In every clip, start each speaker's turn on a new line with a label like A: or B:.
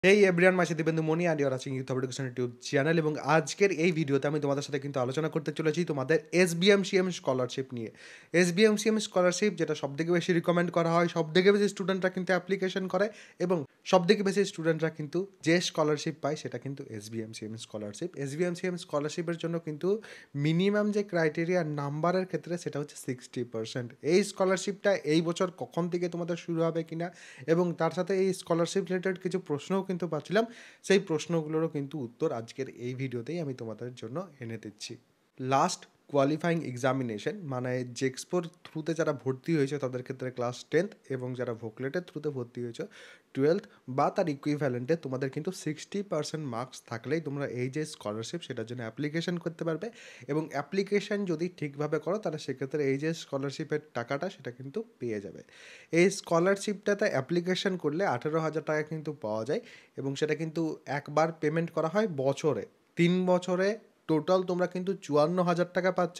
A: এই everyone my Dibendu Moni and your watching youth of education YouTube channel এবং আজকের এই ভিডিওতে আমি তোমাদের সাথে কিন্তু আলোচনা করতে চলেছি তোমাদের এসবিএমসিএম স্কলারশিপ নিয়ে। এসবিএমসিএম স্কলারশিপ যেটা সবথেকে বেশি রিকমেন্ড করা হয়, সবথেকে বেশি স্টুডেন্টরা কিন্তু অ্যাপ্লিকেশন করে এবং সবথেকে বেশি স্টুডেন্টরা কিন্তু যে স্কলারশিপ পায় সেটা কিন্তু এসবিএমসিএম স্কলারশিপ। এসবিএমসিএম স্কলারশিপের জন্য কিন্তু মিনিমাম যে ক্রাইটেরিয়া নাম্বারের ক্ষেত্রে সেটা হচ্ছে 60%। এই স্কলারশিপটা এই বছর কখন থেকে তোমাদের শুরু হবে কিনা এবং তার সাথে এই স্কলারশিপ রিলেটেড কিছু প্রশ্নও কিন্তু পাচ্ছিলাম, সেই প্রশ্নগুলোরও কিন্তু উত্তর আজকের এই ভিডিওতেই আমি তোমাদের জন্য এনে দিচ্ছি। লাস্ট কোয়ালিফাইং এক্সামিনেশন মানে জেক্সপোর থ্রুতে যারা ভর্তি হয়েছে তাদের ক্ষেত্রে ক্লাস 10th এবং যারা ভোকলেটের থ্রুতে ভর্তি হয়েছে 12th বা তার ইকুইভ্যালেন্টে তোমাদের কিন্তু 60% মার্কস থাকলেই তোমরা এই যে স্কলারশিপ সেটার জন্য অ্যাপ্লিকেশন করতে পারবে এবং অ্যাপ্লিকেশন যদি ঠিকভাবে করো তাহলে সেক্ষেত্রে এই যে স্কলারশিপের টাকাটা সেটা কিন্তু পেয়ে যাবে। এই স্কলারশিপটাতে অ্যাপ্লিকেশন করলে 18,000 টাকা কিন্তু পাওয়া যায় এবং সেটা কিন্তু একবার পেমেন্ট করা হয় বছরে। 3 বছরে টোটাল তোমরা কিন্তু 54,000 টাকা পাচ্ছ।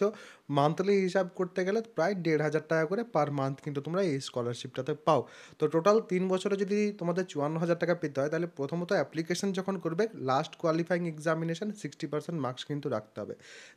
A: মান্থলি হিসাব করতে গেলে প্রায় 1,500 টাকা করে পার মান্থ কিন্তু তোমরা এই স্কলারশিপটাতে পাও। তো টোটাল 3 বছরে যদি তোমাদের 54,000 টাকা পেতে হয় তাহলে প্রথমত অ্যাপ্লিকেশন যখন করবে লাস্ট কোয়ালিফাইং এক্সামিনেশন 60% মার্কস কিন্তু রাখতে হবে।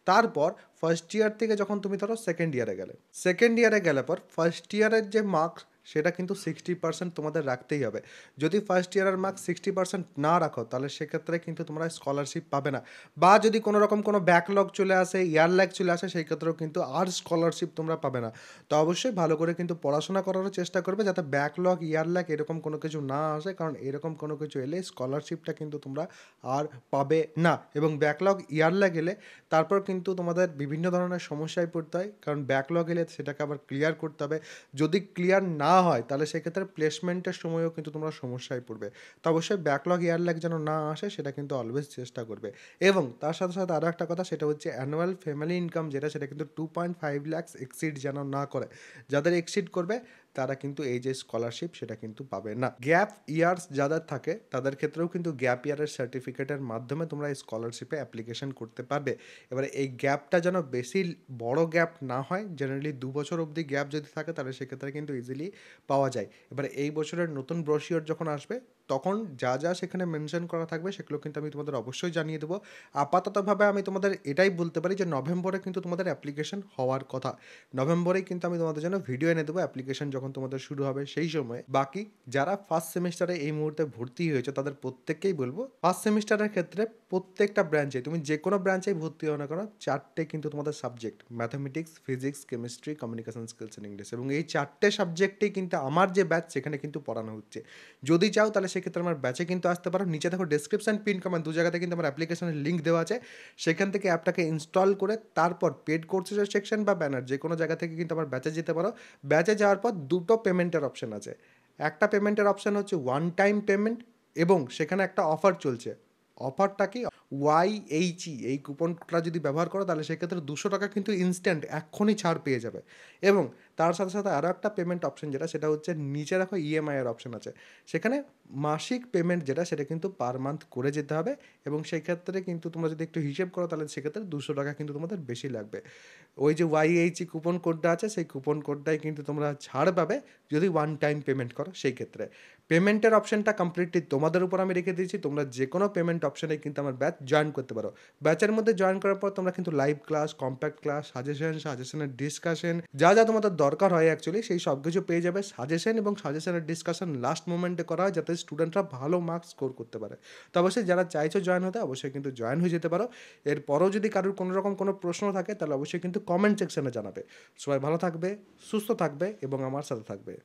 A: তারপর ফার্স্ট ইয়ার থেকে যখন তুমি ধরো সেকেন্ড ইয়ারে গেলে পর ফার্স্ট ইয়ারের যে মার্কস সেটা কিন্তু 60% তোমাদের রাখতেই হবে। যদি ফার্স্ট ইয়ারের মার্কস 60% না রাখো তাহলে সেক্ষেত্রে কিন্তু তোমরা স্কলারশিপ পাবে না, বা যদি কোনো রকম কোনো ব্যাকলগ চলে আসে, ইয়ার ল্যাগ চলে আসে, সেই ক্ষেত্রেও কিন্তু আর স্কলারশিপ তোমরা পাবে না। তো অবশ্যই ভালো করে কিন্তু পড়াশোনা করারও চেষ্টা করবে যাতে ব্যাকলগ, ইয়ার ল্যাগ এরকম কোনো কিছু না আসে, কারণ এরকম কোনো কিছু এলে স্কলারশিপটা কিন্তু তোমরা আর পাবে না। এবং ব্যাকলগ, ইয়ার ল্যাগ এলে তারপর কিন্তু তোমাদের বিভিন্ন ধরনের সমস্যায় পড়তে হয়, কারণ ব্যাকলগ এলে সেটাকে আবার ক্লিয়ার করতে হবে। যদি ক্লিয়ার না হয় তাহলে সেক্ষেত্রে প্লেসমেন্টের সময়ও কিন্তু তোমরা সমস্যায় পড়বে। তো অবশ্যই ব্যাকলগ, ইয়ার ল্যাগ যেন না আসে সেটা কিন্তু অলওয়েজ চেষ্টা করবে। এবং তার সাথে সাথে আরও একটা কথা, সেটা হচ্ছে অ্যানুয়াল ফ্যামিলি ইনকাম যেটা, সেটা কিন্তু 2.5 lakhs এক্সিড যেন না করে। যাদের এক্সিড করবে তারা কিন্তু এই যে স্কলারশিপ সেটা কিন্তু পাবে না। গ্যাপ ইয়ার্স যাদের থাকে তাদের ক্ষেত্রেও কিন্তু গ্যাপ ইয়ারের সার্টিফিকেটের মাধ্যমে তোমরা এই স্কলারশিপে অ্যাপ্লিকেশন করতে পারবে। এবারে এই গ্যাপটা যেন বেশি বড় গ্যাপ না হয়, জেনারেলি 2 বছর অবধি গ্যাপ যদি থাকে তাহলে সেক্ষেত্রে কিন্তু ইজিলি পাওয়া যায়। এবারে এই বছরের নতুন ব্রোশিওর যখন আসবে তখন যা যা সেখানে মেনশন করা থাকবে সেগুলো কিন্তু আমি তোমাদের অবশ্যই জানিয়ে দেবো। আপাততভাবে আমি তোমাদের এটাই বলতে পারি যে নভেম্বরে কিন্তু তোমাদের অ্যাপ্লিকেশন হওয়ার কথা। নভেম্বরেই কিন্তু আমি তোমাদের জন্য ভিডিও এনে দেবো অ্যাপ্লিকেশন যখন তোমাদের শুরু হবে সেই সময়। বাকি যারা ফার্স্ট সেমিস্টারে এই মুহূর্তে ভর্তি হয়েছে তাদের প্রত্যেককেই বলবো, ফার্স্ট সেমিস্টারের ক্ষেত্রে প্রত্যেকটা ব্রাঞ্চে, তুমি যে কোনো ব্রাঞ্চেই ভর্তি হও না কেন, 4টে কিন্তু তোমাদের subject, mathematics, physics, chemistry, communication skills and English, এবং এই 4টে সাবজেক্টেই কিন্তু আমার যে ব্যাচ সেখানে কিন্তু পড়ানো হচ্ছে। যদি চাও তাহলে সেক্ষেত্রে আমার ব্যাচে কিন্তু আসতে পারো। নিচে দেখো ডেসক্রিপশন, পিন কমেন্ট, দু জায়গাতে কিন্তু আমার অ্যাপ্লিকেশনের লিঙ্ক দেওয়া আছে। সেখান থেকে অ্যাপটাকে ইনস্টল করে তারপর পেড কোর্সের সেকশন বা ব্যানার যে কোনো জায়গা থেকে কিন্তু আমার ব্যাচে যেতে পারো। ব্যাচে যাওয়ার পর দুটো পেমেন্টের অপশন আছে। একটা পেমেন্টের অপশন হচ্ছে ওয়ান টাইম পেমেন্ট, এবং সেখানে একটা অফার চলছে। অফারটা কি, YHE এই কুপনটা যদি ব্যবহার করো তাহলে সেক্ষেত্রে 200 টাকা কিন্তু ইনস্ট্যান্ট এক্ষুনি ছাড় পেয়ে যাবে। এবং তার সাথে সাথে আরও একটা পেমেন্ট অপশন যেটা, সেটা হচ্ছে নিচে দেখো EMI এর অপশন আছে। সেখানে মাসিক পেমেন্ট যেটা সেটা কিন্তু পার মান্থ করে যেতে হবে, এবং সেই ক্ষেত্রে কিন্তু তোমরা যদি একটু হিসেব করো তাহলে সেক্ষেত্রে 200 টাকা কিন্তু তোমাদের বেশি লাগবে। ওই যে YHE কুপন কোডটা আছে সেই কুপন কোডটাই কিন্তু তোমরা ছাড় পাবে যদি ওয়ান টাইম পেমেন্ট করো। সেই ক্ষেত্রে পেমেন্টের অপশনটা কমপ্লিটলি তোমাদের উপর আমি রেখে দিয়েছি। তোমরা যে কোনো পেমেন্ট অপশনে কিন্তু আমার ব্যাচ জয়েন করতে পারো। ব্যাচের মধ্যে জয়েন করার পর তোমরা কিন্তু লাইভ ক্লাস, কম্প্যাক্ট ক্লাস, সাজেশনের ডিসকাশন, যা যা তোমাদের দরকার হয় অ্যাকচুয়ালি সেই সব কিছু পেয়ে যাবে। সাজেশন এবং সাজেশনের ডিসকাশন লাস্ট মোমেন্টে করা হয় যাতে স্টুডেন্টরা ভালো মার্কস স্কোর করতে পারে। তো অবশ্যই যারা চাইছো জয়েন হতে অবশ্যই কিন্তু জয়েন হয়ে যেতে পারো। এরপরও যদি কারোর কোনো রকম কোনো প্রশ্ন থাকে তাহলে অবশ্যই কিন্তু কমেন্ট সেকশনে জানাবে। সবাই ভালো থাকবে, সুস্থ থাকবে এবং আমার সাথে থাকবে।